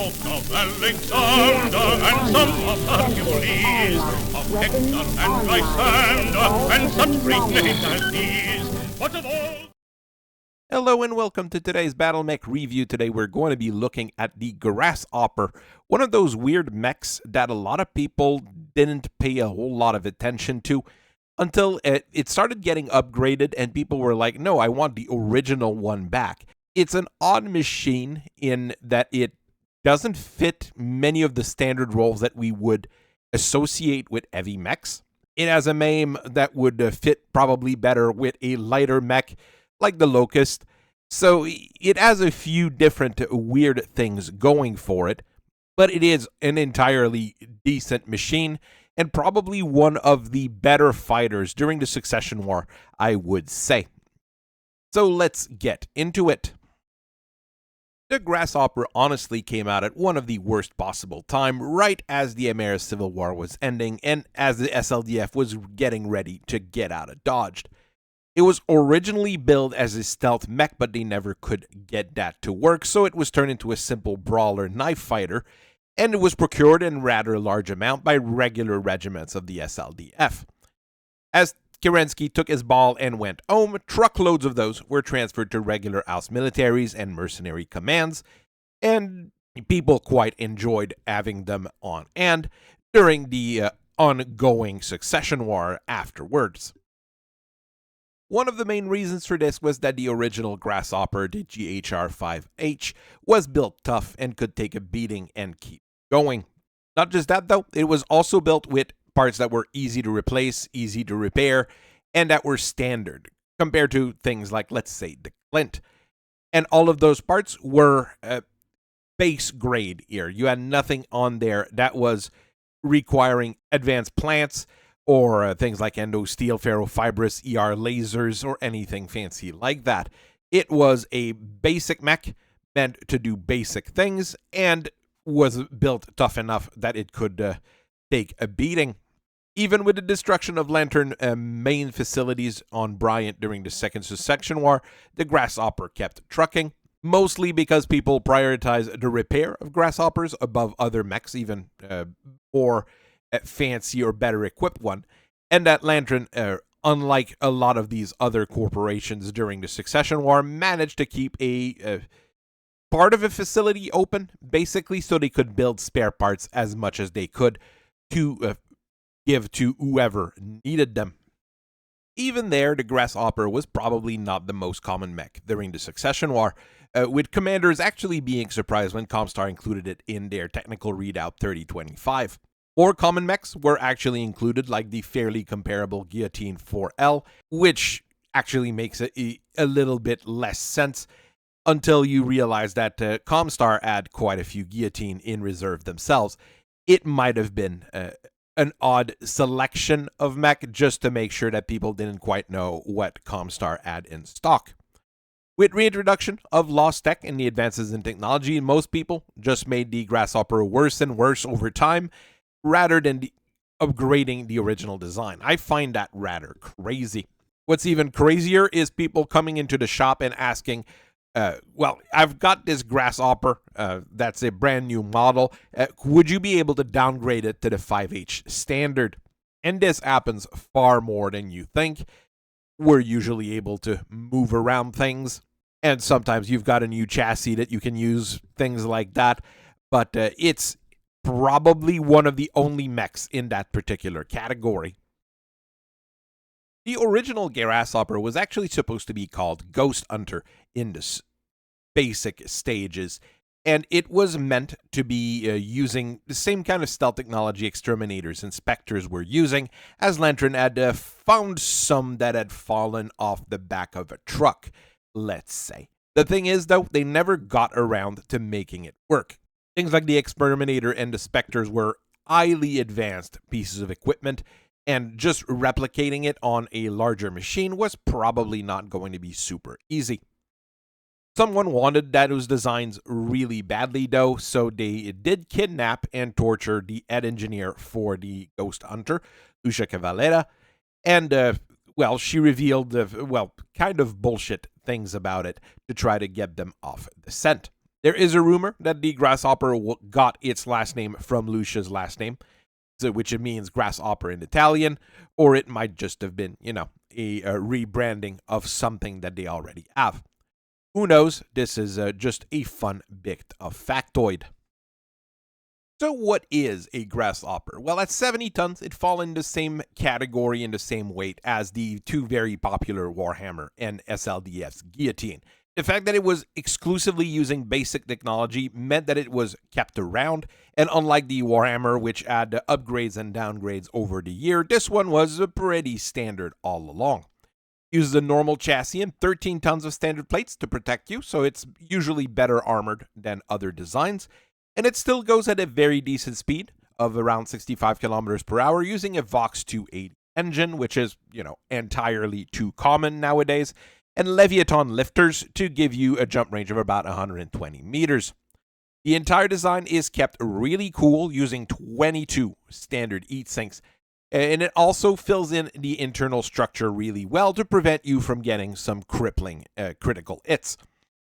both of Alexander and some of Hercules, of Hector and Lysander, and such great names as these. But of all... Hello and welcome to today's Battletech review. Today we're going to be looking at the Grasshopper, one of those weird mechs that a lot of people didn't pay a whole lot of attention to until it started getting upgraded and people were like, no, I want the original one back. It's an odd machine in that it doesn't fit many of the standard roles that we would associate with heavy mechs. It has a MAME that would fit probably better with a lighter mech like the Locust, so it has a few different weird things going for it, but it is an entirely decent machine and probably one of the better fighters during the Succession War, I would say. So let's get into it. The Grasshopper honestly came out at one of the worst possible time, right as the American Civil War was ending and as the SLDF was getting ready to get out of Dodge. It was originally billed as a stealth mech, but they never could get that to work, so it was turned into a simple brawler knife fighter, and it was procured in rather large amount by regular regiments of the SLDF. As Kerensky took his ball and went home, truckloads of those were transferred to regular house militaries and mercenary commands, and people quite enjoyed having them on hand during the ongoing Succession War afterwards. One of the main reasons for this was that the original Grasshopper, the GHR-5H, was built tough and could take a beating and keep going. Not just that though, it was also built with parts that were easy to replace, easy to repair, and that were standard, compared to things like, let's say, the Clint. And all of those parts were base grade here. You had nothing on there that was requiring advanced plants, or things like endo-steel, ferrofibrous, ER lasers, or anything fancy like that. It was a basic mech meant to do basic things and was built tough enough that it could take a beating. Even with the destruction of Lantern main facilities on Bryant during the Second Succession War, the Grasshopper kept trucking, mostly because people prioritized the repair of Grasshoppers above other mechs, even more fancy or better equipped one, and that Lantern, unlike a lot of these other corporations during the Succession War, managed to keep a part of a facility open, basically so they could build spare parts as much as they could to give to whoever needed them. Even there, the Grasshopper was probably not the most common mech during the Succession War, with commanders actually being surprised when Comstar included it in their technical readout 3025. More common mechs were actually included, like the fairly comparable Guillotine 4L, which actually makes a little bit less sense until you realize that Comstar had quite a few Guillotine in reserve themselves. It might have been an odd selection of mech just to make sure that people didn't quite know what Comstar had in stock. With reintroduction of Lost Tech and the advances in technology, most people just made the Grasshopper worse and worse over time, rather than upgrading the original design. I find that rather crazy. What's even crazier is people coming into the shop and asking, well, I've got this Grasshopper, that's a brand new model, would you be able to downgrade it to the 5H standard? And this happens far more than you think. We're usually able to move around things, and sometimes you've got a new chassis that you can use, things like that, but it's probably one of the only mechs in that particular category. The original Grasshopper was actually supposed to be called Ghost Hunter in the basic stages, and it was meant to be using the same kind of stealth technology exterminators and specters were using, as Lantern had found some that had fallen off the back of a truck, let's say. The thing is, though, they never got around to making it work. Things like the Exterminator and the Spectres were highly advanced pieces of equipment, and just replicating it on a larger machine was probably not going to be super easy. Someone wanted those designs really badly, though, so they did kidnap and torture the head engineer for the Ghost Hunter, Lucia Cavalera, and, well, she revealed, kind of bullshit things about it to try to get them off the scent. There is a rumor that the Grasshopper got its last name from Lucia's last name, which it means grasshopper in Italian, or it might just have been, a rebranding of something that they already have. Who knows? This is just a fun bit of factoid. So what is a Grasshopper? Well, at 70 tons, it falls in the same category and the same weight as the two very popular Warhammer and SLDS Guillotine. The fact that it was exclusively using basic technology meant that it was kept around, and unlike the Warhammer, which had upgrades and downgrades over the year, this one was pretty standard all along. It uses a normal chassis and 13 tons of standard plates to protect you, so it's usually better armored than other designs. And it still goes at a very decent speed of around 65 kilometers per hour using a Vox 280 engine, which is, entirely too common nowadays, and Leviathan lifters to give you a jump range of about 120 meters. The entire design is kept really cool using 22 standard heat sinks, and it also fills in the internal structure really well to prevent you from getting some crippling critical hits.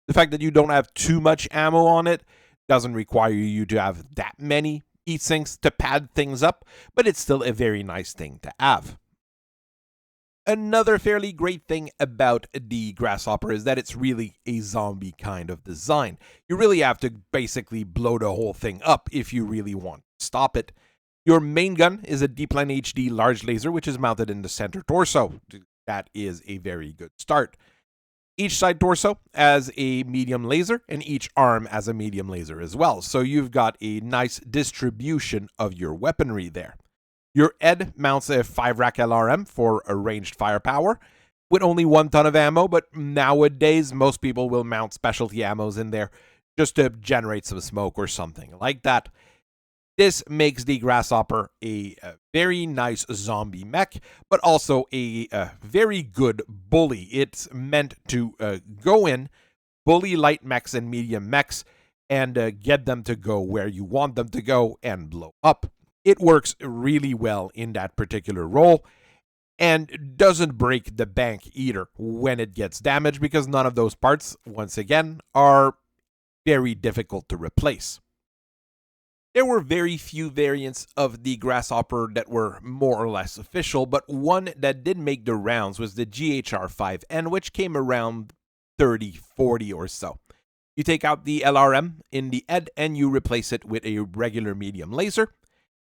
The fact that you don't have too much ammo on it doesn't require you to have that many heat sinks to pad things up, but it's still a very nice thing to have. Another fairly great thing about the Grasshopper is that it's really a zombie kind of design. You really have to basically blow the whole thing up if you really want to stop it. Your main gun is a Deepline HD large laser, which is mounted in the center torso. That is a very good start. Each side torso has a medium laser, and each arm has a medium laser as well. So you've got a nice distribution of your weaponry there. Your head mounts a 5-rack LRM for a ranged firepower with only 1 ton of ammo, but nowadays most people will mount specialty ammos in there just to generate some smoke or something like that. This makes the Grasshopper a very nice zombie mech, but also a very good bully. It's meant to go in, bully light mechs and medium mechs, and get them to go where you want them to go and blow up. It works really well in that particular role, and doesn't break the bank either when it gets damaged, because none of those parts, once again, are very difficult to replace. There were very few variants of the Grasshopper that were more or less official, but one that did make the rounds was the GHR-5N, which came around 30-40 or so. You take out the LRM in the head and you replace it with a regular medium laser,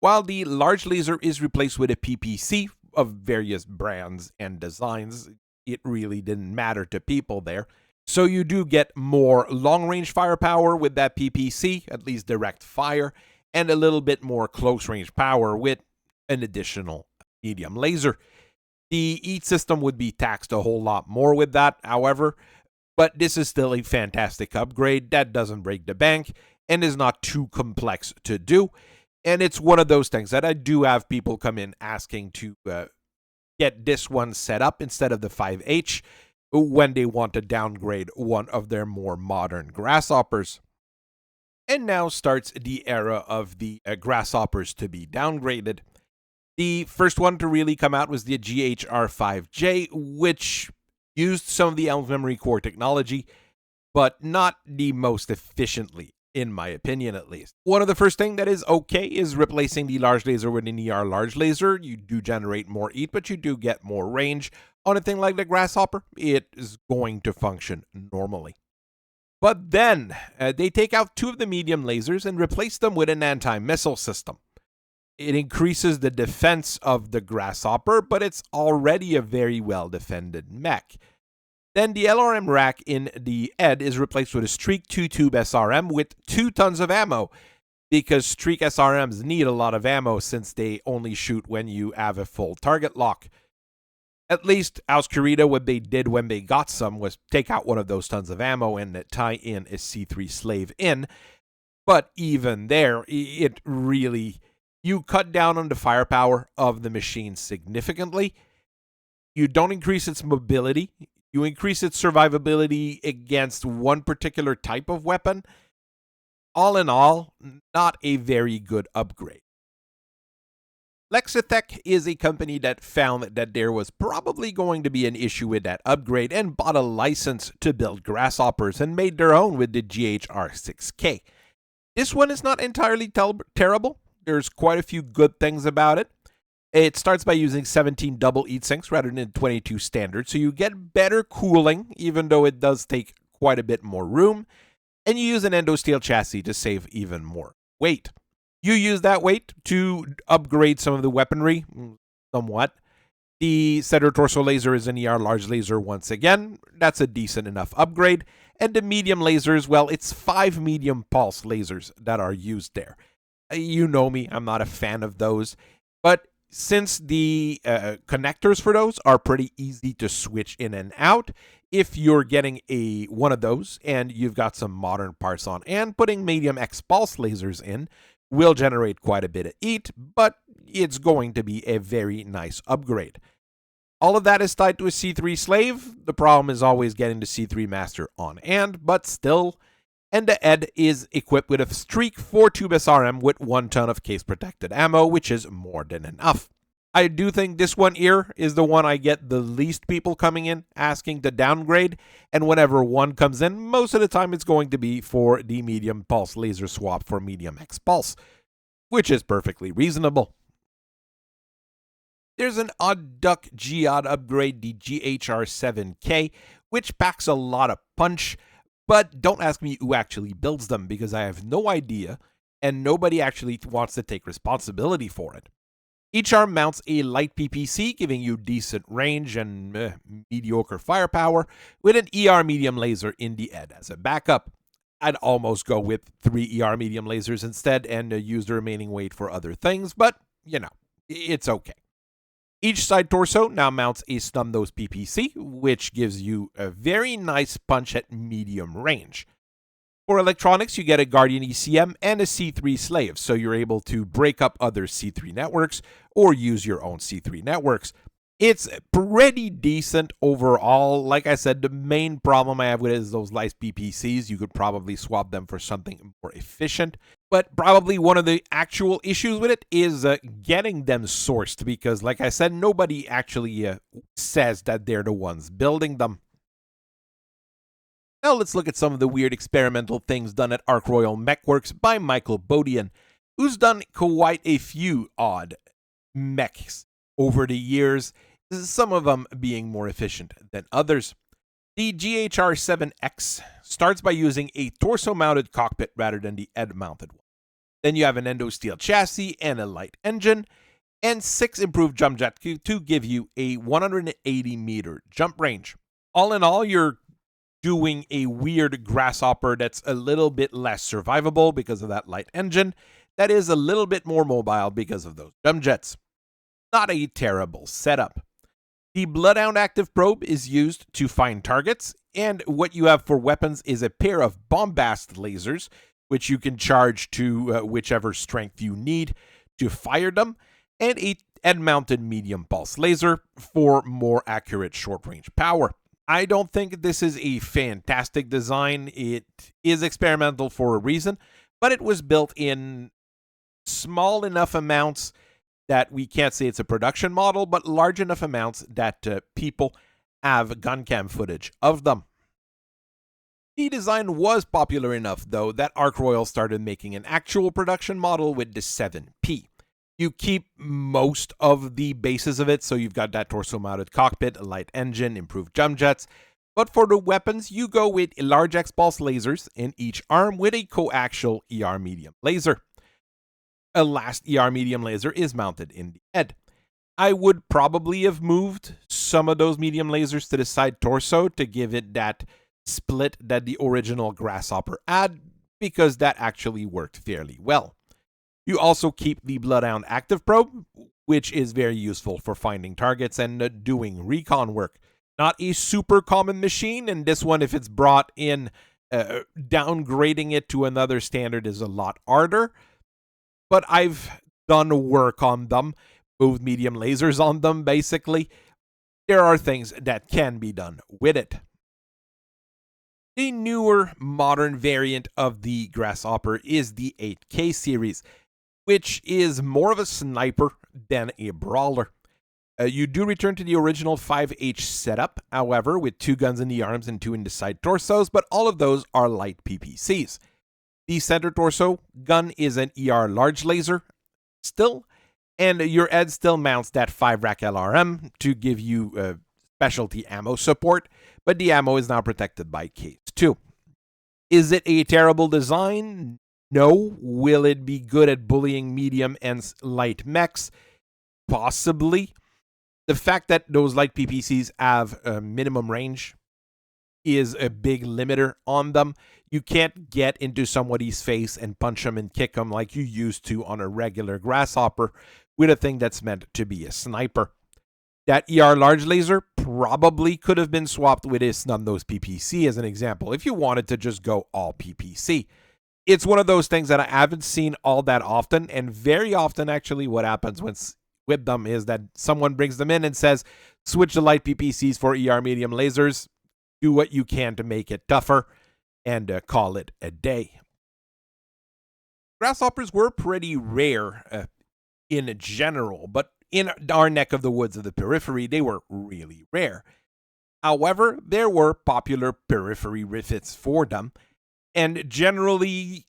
while the large laser is replaced with a PPC of various brands and designs. It really didn't matter to people there. So you do get more long-range firepower with that PPC, at least direct fire, and a little bit more close-range power with an additional medium laser. The heat system would be taxed a whole lot more with that, however, but this is still a fantastic upgrade that doesn't break the bank and is not too complex to do. And it's one of those things that I do have people come in asking to get this one set up instead of the 5H, when they want to downgrade one of their more modern Grasshoppers. And now starts the era of the Grasshoppers to be downgraded. The first one to really come out was the GHR-5J, which used some of the Elms Memory Core technology, but not the most efficiently, in my opinion at least. One of the first thing that is okay is replacing the large laser with an ER large laser. You do generate more heat, but you do get more range. On a thing like the Grasshopper, it is going to function normally. But then, they take out 2 of the medium lasers and replace them with an anti-missile system. It increases the defense of the Grasshopper, but it's already a very well-defended mech. Then the LRM rack in the head is replaced with a Streak 2-tube SRM with 2 tons of ammo, because Streak SRMs need a lot of ammo since they only shoot when you have a full target lock. At least, Auscarita, what they did when they got some was take out one of those tons of ammo and tie in a C3 slave in. But even there, it really, you cut down on the firepower of the machine significantly. You don't increase its mobility. You increase its survivability against one particular type of weapon. All in all, not a very good upgrade. Lexatech is a company that found that there was probably going to be an issue with that upgrade and bought a license to build Grasshoppers and made their own with the GHR6K. This one is not entirely terrible. There's quite a few good things about it. It starts by using 17 double heat sinks rather than 22 standard, so you get better cooling, even though it does take quite a bit more room, and you use an endosteel chassis to save even more weight. You use that weight to upgrade some of the weaponry, somewhat. The center torso laser is an ER large laser once again. That's a decent enough upgrade. And the medium lasers, well, it's 5 medium pulse lasers that are used there. You know me, I'm not a fan of those. But since the connectors for those are pretty easy to switch in and out, if you're getting one of those and you've got some modern parts on and putting medium X pulse lasers in, will generate quite a bit of heat, but it's going to be a very nice upgrade. All of that is tied to a C3 slave. The problem is always getting the C3 master on hand, but still. And the Ed is equipped with a Streak 4-tube SRM with 1 ton of case-protected ammo, which is more than enough. I do think this one here is the one I get the least people coming in asking to downgrade, and whenever one comes in, most of the time it's going to be for the medium pulse laser swap for medium X pulse, which is perfectly reasonable. There's an Odd Duck Jihad upgrade, the GHR7K, which packs a lot of punch, but don't ask me who actually builds them because I have no idea, and nobody actually wants to take responsibility for it. Each arm mounts a light PPC, giving you decent range and mediocre firepower, with an ER medium laser in the Ed as a backup. I'd almost go with 3 ER medium lasers instead and use the remaining weight for other things, but, you know, it's okay. Each side torso now mounts a snub nose PPC, which gives you a very nice punch at medium range. For electronics, you get a Guardian ECM and a C3 slave, so you're able to break up other C3 networks or use your own C3 networks. It's pretty decent overall. Like I said, the main problem I have with it is those light PPCs. You could probably swap them for something more efficient. But probably one of the actual issues with it is getting them sourced because, like I said, nobody actually says that they're the ones building them. Now let's look at some of the weird experimental things done at Ark Royal Mechworks by Michael Bodian, who's done quite a few odd mechs over the years, some of them being more efficient than others. The GHR-7X starts by using a torso-mounted cockpit rather than the Ed-mounted one. Then you have an endosteel chassis and a light engine, and 6 improved jump jet to give you a 180-meter jump range. All in all, you're doing a weird Grasshopper that's a little bit less survivable because of that light engine, that is a little bit more mobile because of those jump jets. Not a terrible setup. The Bloodhound active probe is used to find targets, and what you have for weapons is a pair of bombast lasers, which you can charge to whichever strength you need to fire them, and a Ed-mounted medium pulse laser for more accurate short-range power. I don't think this is a fantastic design. It is experimental for a reason, but it was built in small enough amounts that we can't say it's a production model, but large enough amounts that people have gun cam footage of them. The design was popular enough, though, that Ark Royal started making an actual production model with the 7P. You keep most of the bases of it, so you've got that torso-mounted cockpit, a light engine, improved jump jets. But for the weapons, you go with large X-pulse lasers in each arm with a coaxial ER medium laser. A last ER medium laser is mounted in the Ed. I would probably have moved some of those medium lasers to the side torso to give it that split that the original Grasshopper had, because that actually worked fairly well. You also keep the Bloodhound active probe, which is very useful for finding targets and doing recon work. Not a super common machine, and this one, if it's brought in, downgrading it to another standard is a lot harder. But I've done work on them, moved medium lasers on them, basically. There are things that can be done with it. The newer modern variant of the Grasshopper is the 8K series, which is more of a sniper than a brawler. You do return to the original 5H setup, however, with 2 guns in the arms and 2 in the side torsos, but all of those are light PPCs. The center torso gun is an ER large laser still, and your ED still mounts that 5-rack LRM to give you specialty ammo support, but the ammo is now protected by case 2. Is it a terrible design? No. Will it be good at bullying medium and light mechs? Possibly. The fact that those light PPCs have a minimum range is a big limiter on them. You can't get into somebody's face and punch them and kick them like you used to on a regular Grasshopper with a thing that's meant to be a sniper. That ER large laser probably could have been swapped with a snub-nose PPC as an example if you wanted to just go all PPC. It's one of those things that I haven't seen all that often, and very often actually what happens with them is that someone brings them in and says, switch the light PPCs for ER medium lasers, do what you can to make it tougher, and call it a day. Grasshoppers were pretty rare in general, but in our neck of the woods of the periphery, they were really rare. However, there were popular periphery refits for them, and generally,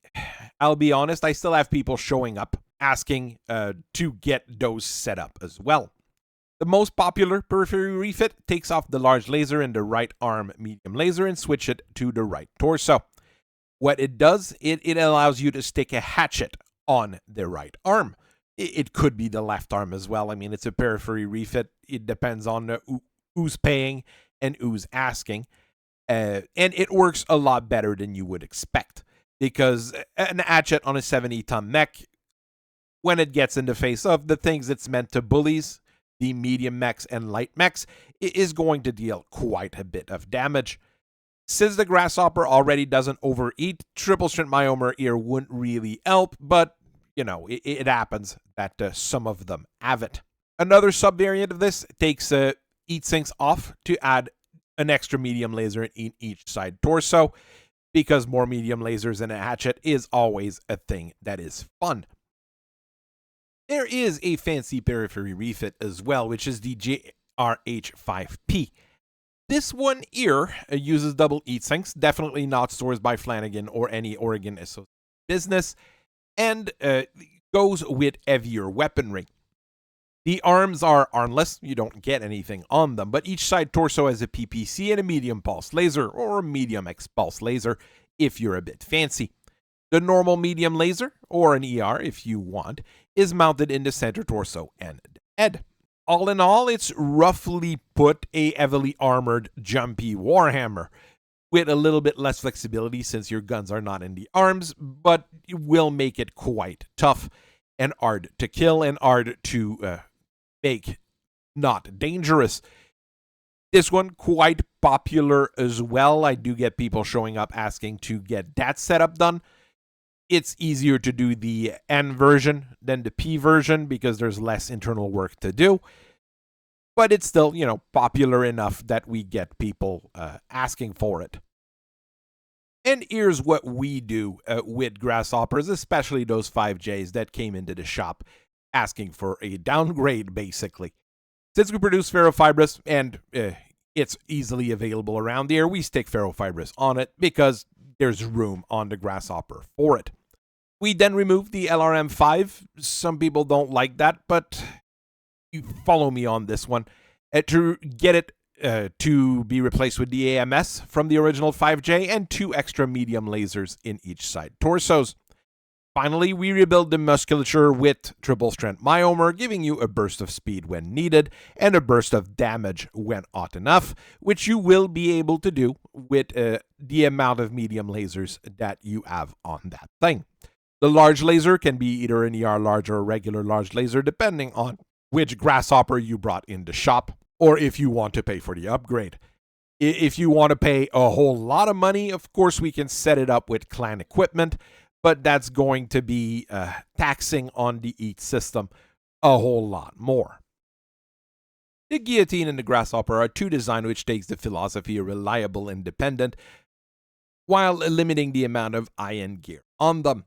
I'll be honest, I still have people showing up asking to get those set up as well. The most popular periphery refit takes off the large laser and the right arm medium laser and switch it to the right torso. What it does, it allows you to stick a hatchet on the right arm. It could be the left arm as well. I mean, it's a periphery refit. It depends on who's paying and who's asking. And it works a lot better than you would expect. Because an hatchet on a 70-ton mech, when it gets in the face of the things it's meant to bullies, the medium mechs and light mechs, it is going to deal quite a bit of damage. Since the Grasshopper already doesn't overeat, triple strength Mechwarrior here wouldn't really help, but you know, it happens that some of them have it. Another subvariant of this takes heat sinks off to add an extra medium laser in each side torso, because more medium lasers in a hatchet is always a thing that is fun. There is a fancy periphery refit as well, which is the JRH5P. This one here uses double heat sinks, definitely not stores by Flanagan or any Oregon associated business, and goes with heavier weaponry. The arms are armless, you don't get anything on them, but each side torso has a PPC and a medium pulse laser, or a medium X pulse laser if you're a bit fancy. The normal medium laser, or an ER if you want, is mounted in the center torso and head. All in all, it's roughly put a heavily armored, jumpy Warhammer, with a little bit less flexibility since your guns are not in the arms, but it will make it quite tough and hard to kill and hard to make not dangerous. This one quite popular as well. I do get people showing up asking to get that setup done. It's easier to do the N version than the P version because there's less internal work to do. But it's still, you know, popular enough that we get people asking for it. And here's what we do with Grasshoppers, especially those 5Js that came into the shop asking for a downgrade, basically. Since we produce ferrofibrous and it's easily available around here, we stick ferrofibrous on it because there's room on the Grasshopper for it. We then remove the LRM5. Some people don't like that, but you follow me on this one. To get it to be replaced with the AMS from the original 5J and 2 extra medium lasers in each side torsos. Finally, we rebuild the musculature with triple strength Mechwarrior, giving you a burst of speed when needed and a burst of damage when hot enough, which you will be able to do with the amount of medium lasers that you have on that thing. The large laser can be either an ER large or a regular large laser, depending on which Grasshopper you brought in the shop, or if you want to pay for the upgrade. If you want to pay a whole lot of money, of course we can set it up with clan equipment, but that's going to be taxing on the EAT system a whole lot more. The Guillotine and the Grasshopper are two designs which takes the philosophy of reliable and dependent, while limiting the amount of iron gear on them.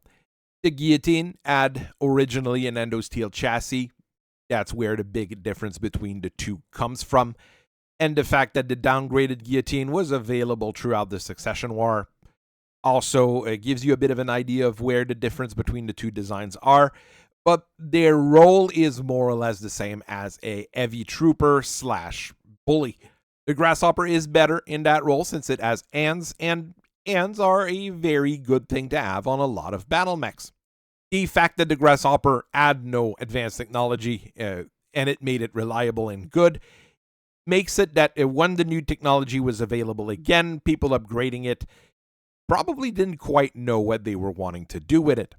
The Guillotine had originally an endosteel chassis, That's where the big difference between the two comes from. And the fact that the downgraded guillotine was available throughout the Succession War also gives you a bit of an idea of where the difference between the two designs are. But their role is more or less the same as a heavy trooper / bully. The Grasshopper is better in that role since it has hands, and hands are a very good thing to have on a lot of battle mechs. The fact that the Grasshopper had no advanced technology and it made it reliable and good makes it that when the new technology was available again, people upgrading it probably didn't quite know what they were wanting to do with it.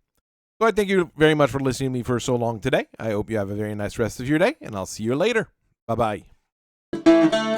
So I thank you very much for listening to me for so long today. I hope you have a very nice rest of your day, and I'll see you later. Bye-bye.